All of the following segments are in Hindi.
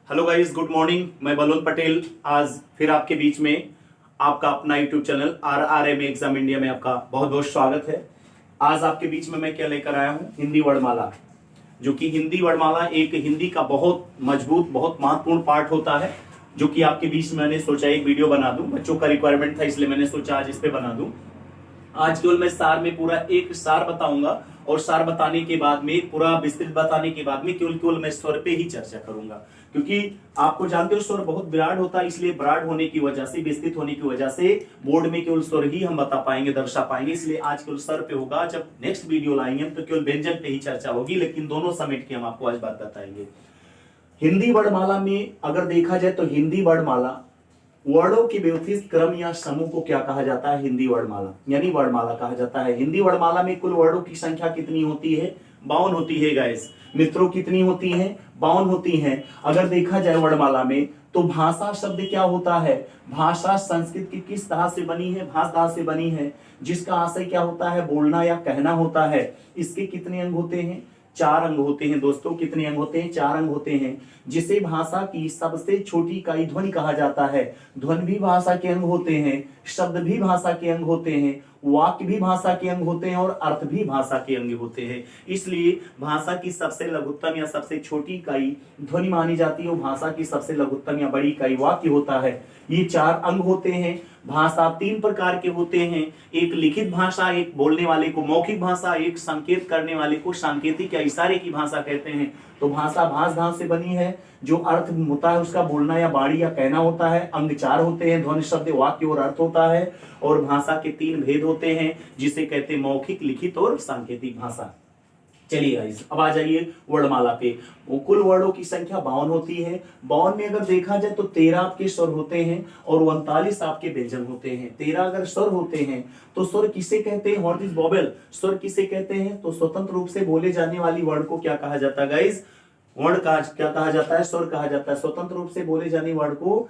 Hello guys, good morning. मैं बलवंत पटेल आज फिर आपके बीच में आपका अपना YouTube channel RRM exam India में आपका बहुत बहुत स्वागत है। आज आपके बीच में मैं क्या लेकर आया हूं, हिंदी वर्णमाला। जो कि हिंदी वर्णमाला एक हिंदी का बहुत मजबूत बहुत महत्वपूर्ण पार्ट होता है, जो कि आपके बीच में मैंने सोचा एक वीडियो बना दूं। बच्चों का रिक्वायरमेंट था, इसलिए मैंने सोचा आज इस पे बना दूं। आज केवल मैं सार में पूरा एक सार बताऊंगा और सार बताने के बाद में पूरा विस्तृत बताने के बाद में केवल मैं स्वर पे ही चर्चा करूंगा, क्योंकि आपको जानते हो स्वर बहुत विराट होता है। इसलिए विराट होने की वजह से, विस्तृत होने की वजह से बोर्ड में केवल स्वर ही हम बता पाएंगे, दर्शा पाएंगे। इसलिए आज केवल स्वर पे होगा। जब नेक्स्ट वीडियो लाएंगे हम तो केवल व्यंजन पे ही चर्चा होगी, लेकिन दोनों समेट के हम आपको आज बात बताएंगे। हिंदी वर्णमाला में अगर देखा जाए तो हिंदी वर्णमाला वर्णों के व्यवस्थित क्रम या समूह को क्या कहा जाता है? हिंदी वर्णमाला यानी वर्णमाला कहा जाता है। हिंदी वर्णमाला में कुल वर्णों की संख्या कितनी होती है? 52 होती है गाइस। मित्रों कितनी होती है? 52 होती है। अगर देखा जाए वर्णमाला में तो भाषा शब्द क्या होता है? भाषा संस्कृत की किस धातु से बनी है? भाष धातु से बनी है, जिसका आशय क्या होता है? बोलना या कहना होता है। इसके कितने अंग होते हैं? 4 अंग होते हैं दोस्तों। कितने अंग होते हैं? 4 अंग होते हैं, जिसे भाषा की सबसे छोटी इकाई ध्वनि कहा जाता है। ध्वनि भी भाषा के अंग होते हैं, शब्द भी भाषा के अंग होते हैं, वाक्य भी भाषा के अंग होते हैं और अर्थ भी भाषा के अंग होते हैं। इसलिए भाषा की सबसे लघुत्तम या सबसे छोटी इकाई ध्वनि मानी जाती है, वो भाषा की सबसे लघुत्तम या बड़ी इकाई वाक्य होता है। ये 4 अंग होते हैं। भाषा 3 प्रकार के होते हैं, एक लिखित भाषा, एक बोलने वाले को मौखिक भाषा, एक संकेत करने वाले को सांकेतिक या इशारे की भाषा कहते हैं। तो भाषा भाष धातु से बनी है, जो अर्थ होता है उसका बोलना या वाणी या कहना होता है। अंग 4 होते हैं, ध्वनि शब्द वाक्य और अर्थ होता है। और भाषा के 3 भेद होते हैं, जिसे कहते हैं मौखिक, लिखित और सांकेतिक भाषा। चलिए गाइस, अब आ जाइए वर्णमाला पे। कुल वर्णों की संख्या 52 होती है। 52 में अगर देखा जाए तो 13 आपके स्वर होते हैं और 39 आपके व्यंजन होते हैं। 13 अगर स्वर होते हैं तो स्वर किसे कहते हैं? What is vowel? स्वर किसे कहते हैं? तो स्वतंत्र रूप से बोले जाने वाली वर्ण को क्या कहा जाता है गाइस? वर्ण का क्या कहा जाता है? स्वर कहा जाता है। स्वतंत्र रूप से बोले जाने वर्ण को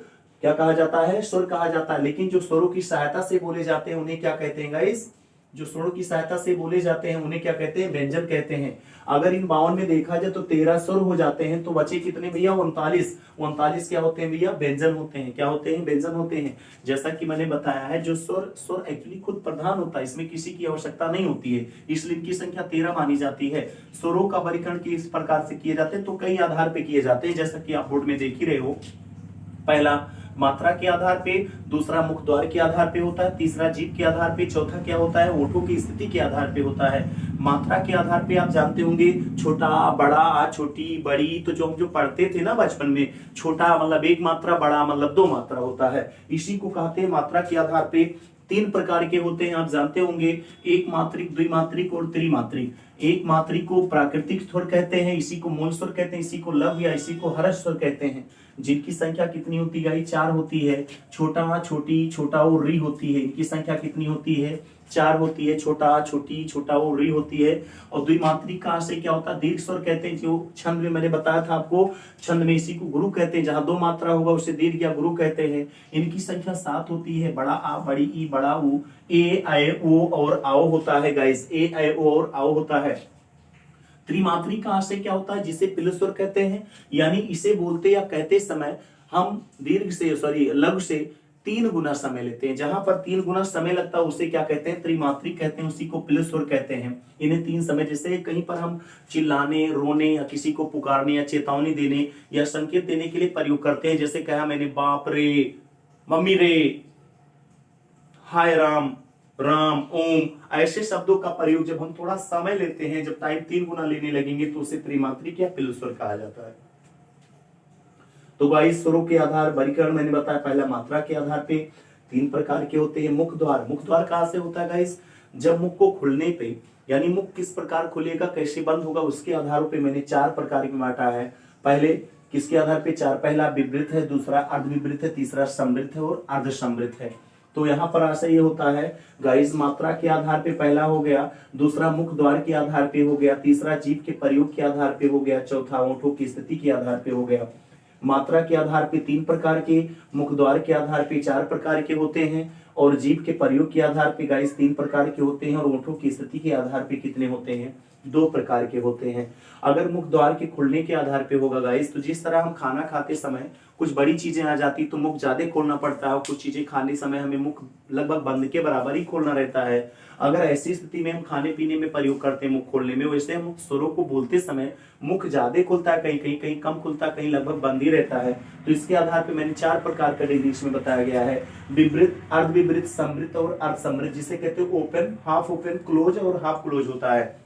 क्या कहा जाता है? स्वर कहा जाता है। लेकिन जो स्वरों की सहायता से बोले जाते हैं उन्हें क्या कहते हैं गाइस? जो स्वरों की सहायता से बोले जाते हैं उन्हें क्या कहते हैं? व्यंजन कहते हैं। अगर इन 52 में देखा जाए तो 13 स्वर हो जाते हैं, तो बचे कितने भैया? 39। 39 क्या होते हैं भैया? व्यंजन होते हैं। क्या होते हैं? व्यंजन होते हैं। जैसा कि मैंने बताया है, जो स्वर एक्चुअली खुद प्रधान होता है, इसमें किसी की आवश्यकता नहीं होती है, इसलिए इनकी संख्या 13 मानी जाती है। स्वरों का वर्गीकरण किस प्रकार से किए जाते हैं? तो कई आधार पे किए जाते हैं, जैसा कि आप बोर्ड में देख ही रहे हो। पहला मात्रा के आधार पे, दूसरा मुख द्वार के आधार पे होता है, तीसरा जीभ के आधार पे, चौथा क्या होता है? ओठों की स्थिति के आधार पे होता है। मात्रा के आधार पे आप जानते होंगे छोटा, बड़ा, छोटी, बड़ी। तो जो हम जो पढ़ते थे ना बचपन में, छोटा मतलब 1 मात्रा, बड़ा मतलब 2 मात्रा होता है। इसी को कहते हैं मात्रा के आधार पे। 3 प्रकार के होते हैं, आप जानते होंगे, एक मात्रिक, द्विमात्रिक और त्रिमात्रिक। एक मात्रिक को प्राकृतिक स्वर कहते हैं, इसी को मूल स्वर कहते हैं, इसी को लघु या इसी को हर्ष स्वर कहते हैं। जिनकी संख्या कितनी होती है? 4 होती है। छोटा, छोटी, छोटा और री होती है। इनकी संख्या कितनी होती है? 4 होती है। छोटा, छोटी, छोटा और री होती है। और द्विमात्रिक का आशय क्या होता है? दीर्घ स्वर कहते हैं, जो छंद में मैंने बताया था आपको। छंद में इसी को गुरु कहते हैं, जहां 2 मात्रा होगा उसे दीर्घ या गुरु कहते हैं। इनकी संख्या 7 होती है। बड़ा आ, बड़ी ई, बड़ा ऊ, ए, ऐ, ओ और आओ होता है गाइस। ए, ऐ, ओ और आओ होता है। त्रिमात्रिक का आशय क्या होता है? जिसे पिल स्वर कहते हैं, यानी इसे बोलते या कहते समय हम दीर्घ से लघु से 3 गुना समय लेते हैं। जहां पर 3 गुना समय लगता है उसे क्या कहते हैं? त्रिमात्रिक कहते हैं, उसी को पिल स्वर कहते हैं। इन्हें 3 समय, जैसे कहीं पर हम चिल्लाने, रोने या किसी को पुकारने या चेतावनी देने या संकेत देने के लिए प्रयोग करते हैं। जैसे कहा मैंने, बाप रे, मम्मी रे, हाय राम, राम, ओम, ऐसे शब्दों का प्रयोग जब हम थोड़ा समय लेते हैं, जब टाइम 3 गुना लेने लगेंगे तो उसे त्रिमात्रिक या पिल स्वर कहा जाता है। तो गाइस, स्वरों के आधार वर्गीकरण मैंने बताया। पहला मात्रा के आधार पे 3 प्रकार के होते हैं। मुख द्वार, मुख द्वार कहां से होता है गाइस? जब मुख को खुलने पे, यानी मुख किस प्रकार खुलेगा, कैसे बंद होगा, उसके आधारों पे मैंने 4 प्रकार में बांटा है। पहले किसके आधार पे? 4। पहला विवृत है, दूसरा अर्धविवृत है, तीसरा समृद्ध है और अर्धसमृद्ध है। तो यहाँ पर आशय ये होता है गाइस, मात्रा के आधार पे पहला हो गया, दूसरा मुख द्वार के आधार पे हो गया, तीसरा जीभ के प्रयोग के आधार पे हो गया, चौथा ओठों की स्थिति के आधार पे हो गया। मात्रा के आधार पे 3 प्रकार के, मुख द्वार के आधार पे 4 प्रकार के होते हैं और जीभ के प्रयोग के आधार पे गाइस 3 प्रकार के होते हैं और ओठों की स्थिति के आधार पे कितने होते हैं? दो प्रकार के होते हैं। अगर मुख द्वार के खुलने के आधार पे होगा गाइस, तो जिस तरह हम खाना खाते समय कुछ बड़ी चीजें आ जाती तो मुख ज्यादा खोलना पड़ता है, और कुछ चीजें खाने समय हमें मुख लगभग बंद के बराबर ही खोलना रहता है। अगर ऐसी स्थिति में हम खाने पीने में प्रयोग करते हैं मुख खोलने में, वैसे हम स्वरों को बोलते समय मुख ज्यादा खुलता है, कहीं कहीं कहीं कम खुलता है, कहीं लगभग बंद ही रहता है। तो इसके आधार पे मैंने 4 प्रकार का डिग्री में बताया गया है, विवृत, अर्धविवृत, समृत और अर्धसमृत, जिसे कहते हैं ओपन, हाफ ओपन, क्लोज और हाफ क्लोज होता है।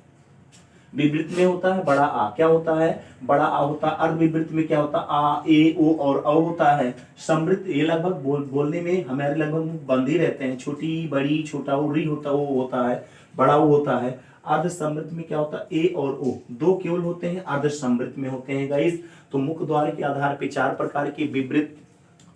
विवृत में होता है बड़ा आ, क्या होता है, बड़ा आ होता है। अर्धविवृत में क्या होता है, आ, ए, ओ और औ होता है। समृत ये लगभग बोलने में हमारे लगभग बंद ही रहते हैं, छोटी बड़ी छोटा ओ री होता वो होता है, बड़ा ओ होता है। अर्धसमृत में क्या होता है, ए और ओ दो केवल होते हैं, अर्धसमृत में होते हैं गाइस। तो मुख द्वार के आधार पे 4 प्रकार के विवृत,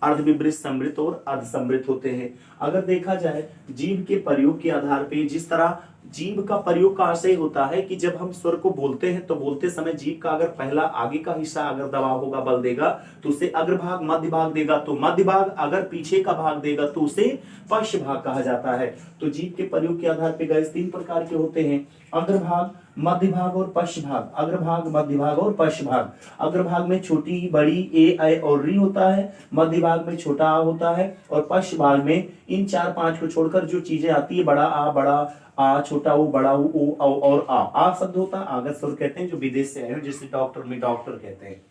अर्धविवृत, समृत और अर्धसमृत होते हैं। अगर देखा जाए जीभ के प्रयोग के आधार पे, जिस तरह जीभ का प्रयोग का आशय होता है कि जब हम स्वर को बोलते हैं तो बोलते समय जीभ का अगर पहला आगे का हिस्सा अगर दबाव होगा, बल देगा तो उसे अग्रभाग, मध्य भाग देगा तो मध्य भाग, अगर पीछे का भाग देगा तो उसे पश्च भाग कहा जाता है। तो जीभ के प्रयोग के आधार पे गाइस 3 प्रकार के होते हैं, अग्रभाग, मध्य भाग और पश्च भाग। अग्रभाग, मध्य भाग और पश्च भाग। अग्रभाग में छोटी बड़ी ए, ऐ और री होता है, मध्य भाग में छोटा आ होता है, और पश्च भाग में इन 4-5 को छोड़कर जो चीजें आती है, बड़ा आ, छोटा ओ, बड़ा ओ और आ शब्द होता है, आगत स्वर कहते हैं, जो विदेश से आए हैं, जिसे डॉक्टर में डॉक्टर कहते हैं।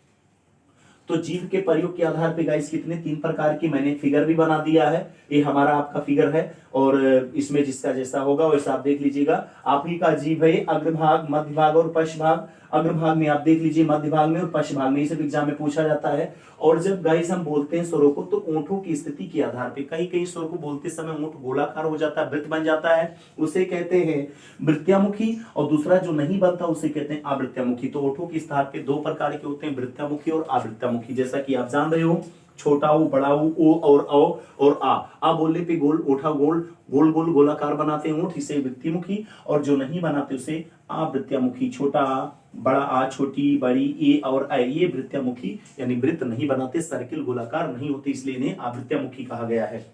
तो जीभ के प्रयोग के आधार पे गाइस कितने 3 प्रकार की मैंने फिगर भी बना दिया है। ये हमारा आपका फिगर है, और इसमें जिसका जैसा होगा वैसा आप देख लीजिएगा। आप ही का जीभ है अग्रभाग, मध्य भाग और पश्च भाग। अग्रभाग में आप देख लीजिए, मध्य भाग में और पश्च भाग में, ये सब एग्जाम में पूछा जाता है। और जब गाइस हम बोलते हैं स्वरों को, तो ओंठों की स्थिति के आधार पे कहीं कहीं स्वर को बोलते समय ओंठ गोलाकार हो जाता है, वृत्त बन जाता है, उसे कहते हैं वृत्त्यामुखी, और दूसरा जो नहीं बनता उसे कहते हैं आवृत्त्यामुखी। तो ओंठों की स्थान पे 2 प्रकार के होते हैं, वृत्त्यामुखी और आवृत्त्यामुखी, जैसा कि आप जान रहे हो। छोटा ऊ, बड़ा ऊ, ओ और औ और आ बोलने पे गोल ओठा गोल गोल गोल गोलाकार बनाते हैं ओठ, इसे वृत्तिमुखी, और जो नहीं बनाते उसे आवृत्त्यामुखी। छोटा आ, बड़ा आ, छोटी बड़ी ए और ऐ, ये वृत्त्यामुखी यानी वृत्त नहीं बनाते, सर्किल गोलाकार नहीं होते, इसलिए इन्हें आवृत्त्यामुखी कहा गया है।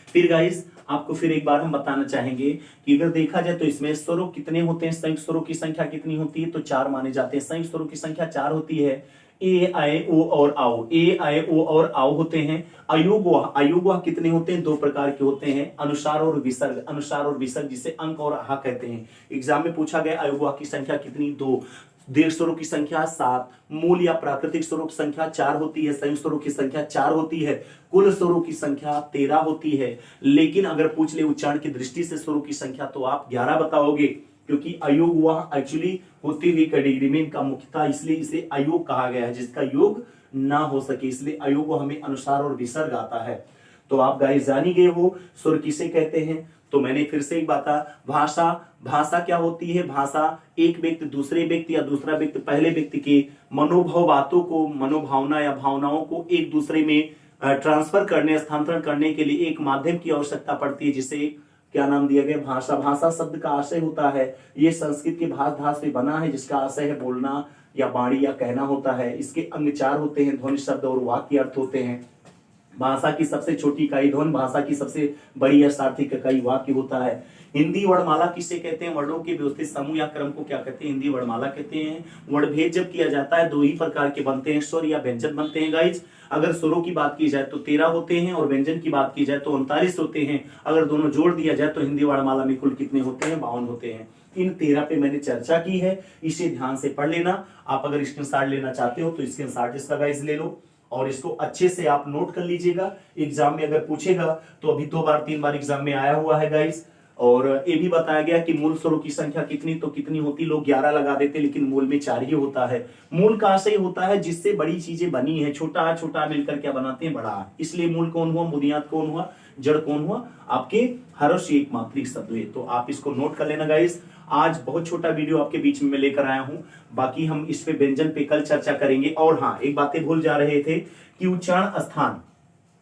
फिर गाइस आपको फिर एक बार हम बताना चाहेंगे कि अगर देखा जाए तो इसमें स्वरों कितने होते हैं, संयुक्त स्वरों की संख्या कितनी होती है, तो 4 माने जाते हैं। संयुक्त स्वरों की संख्या 4 होती है। ए, ऐ, ओ और आओ, ए, ऐ, ओ और आओ होते हैं। अयोगवाह, अयोगवाह कितने होते हैं, 2 प्रकार के होते हैं, अनुसार और विसर्ग। अनुसार और विसर्ग जिसे अंक और हा कहते हैं। एग्जाम में पूछा गया अयोगवाह की संख्या कितनी, 2। दीर्घ स्वरों की संख्या 7। मूल या प्राकृतिक स्वरों की संख्या 4 होती है। संयुक्त स्वरों की संख्या 4 होती है। कुल स्वरों की संख्या 13 होती है। लेकिन अगर पूछ ले उच्चारण की दृष्टि से स्वरों की संख्या, तो आप 11 बताओगे, क्योंकि अयोग वह एक्चुअली होती हुई कैटेगरी में इनका मुख्यता, इसलिए इसे अयोग कहा गया है, जिसका योग ना हो सके, इसलिए अयोग हमें अनुसार और विसर्ग आता है। तो आप गाइस जान ही गए हो स्वर किसे कहते हैं। तो मैंने फिर से एक बता, भाषा, भाषा क्या होती है, भाषा एक व्यक्ति दूसरे व्यक्ति या दूसरा व्यक्ति पहले व्यक्ति के मनोभाव बातों को, मनोभावना या भावनाओं को एक दूसरे में ट्रांसफर करने, स्थानांतरण करने के लिए एक माध्यम की आवश्यकता पड़ती है, जिसे क्या नाम दिया गया, भाषा। भाषा शब्द का आशय होता है, ये संस्कृत के भाष धातु से बना है, जिसका आशय है बोलना या वाणी या कहना होता है। इसके अंग 4 होते हैं, ध्वनि, शब्द और वाक्य अर्थ होते हैं। भाषा की सबसे छोटी इकाई ध्वनि, भाषा की सबसे बड़ी या सार्थक इकाई वाक्य होता है। हिंदी वर्णमाला किसे कहते हैं, वर्णों के व्यवस्थित समूह या क्रम को क्या कहते हैं, हिंदी वर्णमाला कहते हैं। वर्णभेद जब किया जाता है 2 ही प्रकार के बनते हैं, स्वर या व्यंजन बनते हैं गाइज। अगर स्वरों की बात की जाए तो 13 होते हैं, और व्यंजन की बात की जाए तो 39 होते हैं। अगर दोनों जोड़ दिया जाए तो हिंदी वर्णमाला में कुल कितने होते हैं, 52 होते हैं। इन 13 पे मैंने चर्चा की है, इसे ध्यान से पढ़ लेना। आप अगर स्क्रीनशॉट लेना चाहते हो तो स्क्रीनशॉट इसका गाइज ले लो, और इसको अच्छे से आप नोट कर लीजिएगा। एग्जाम में अगर पूछेगा तो अभी 2 बार 3 बार एग्जाम में आया हुआ है गाइस। और ये भी बताया गया कि मूल स्वरों की संख्या कितनी, तो कितनी होती, लोग 11 लगा देते, लेकिन मूल में 4 ही होता है। मूल का आशय होता है जिससे बड़ी चीजें बनी है, छोटा छोटा मिलकर क्या बनाते हैं, बड़ा। इसलिए मूल कौन हुआ, बुनियाद कौन हुआ, जड़ कौन हुआ, आपके हर्ष एक मात्रिक शब्द हुए। तो आप इसको नोट कर लेना गाइस। आज बहुत छोटा वीडियो आपके बीच में मैं लेकर आया हूं, बाकी हम इस पे व्यंजन पे कल चर्चा करेंगे। और हाँ, एक बातें भूल जा रहे थे कि उच्चारण स्थान,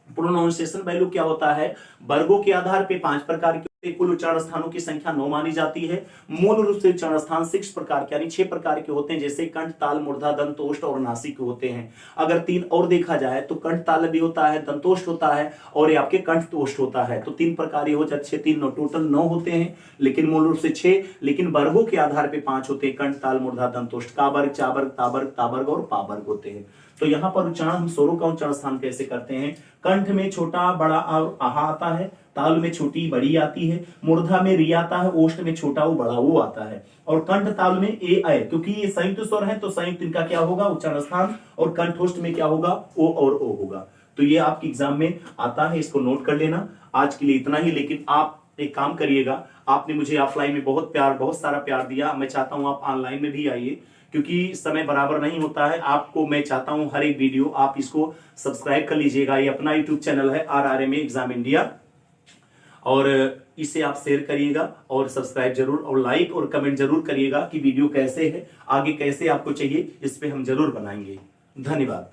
प्रोनाउंसिएशन वैल्यू क्या होता है, वर्गों के आधार पे 5 प्रकार के कुल उच्चारण स्थानों की संख्या 9 मानी जाती है। मूल रूप से उच्चारण स्थान 6 प्रकार के यानी 6 प्रकार के होते हैं, जैसे कंठ, ताल, मूर्धा, दंत, ओष्ठ और नासिक होते हैं। अगर 3 और देखा जाए तो कंठ ताल भी होता है, दंतोष्ठ होता है और ये आपके कंठ ओष्ठ होता है। तो 3 प्रकार ये हो जाते हैं, 3 टोटल 9 होते हैं, लेकिन मूल रूप से 6, लेकिन वर्गों के आधार पर 5 होते हैं। कंठ, ताल, मूर्धा, दंतोष्ठ, काबर्ग, चाबर्ग, ताबर्ग, ताबर्ग और पाबर्ग होते हैं। तो यहाँ पर उच्चारण हम स्वरों का उच्चारण स्थान कैसे करते हैं? कंठ में छोटा, बड़ा और आहा आता है, ताल में छोटी, बड़ी आती है, मूर्धा में री आता है, ओष्ठ में छोटा वो, बड़ा वो आता है, और कंठ ताल में ए ऐ, क्योंकि ये संयुक्त स्वर है तो संयुक्त इनका क्या होगा? उच्चारण स्थान। और कंठोष्ठ में क्या होगा? ओ और ओ होगा। तो ये आपके एग्जाम में आता है, इसको नोट कर लेना। आज के लिए इतना ही, लेकिन आप एक काम करिएगा, आपने मुझे ऑफलाइन में बहुत सारा प्यार दिया, मैं चाहता हूं आप ऑनलाइन में भी आइए, क्योंकि समय बराबर नहीं होता है। आपको मैं चाहता हूं हर एक वीडियो आप इसको सब्सक्राइब कर लीजिएगा। ये अपना यूट्यूब चैनल है RRMA एग्जाम इंडिया, और इसे आप शेयर करिएगा और सब्सक्राइब जरूर और लाइक और कमेंट जरूर करिएगा कि वीडियो कैसे है, आगे कैसे आपको चाहिए, इस पे हम जरूर बनाएंगे। धन्यवाद।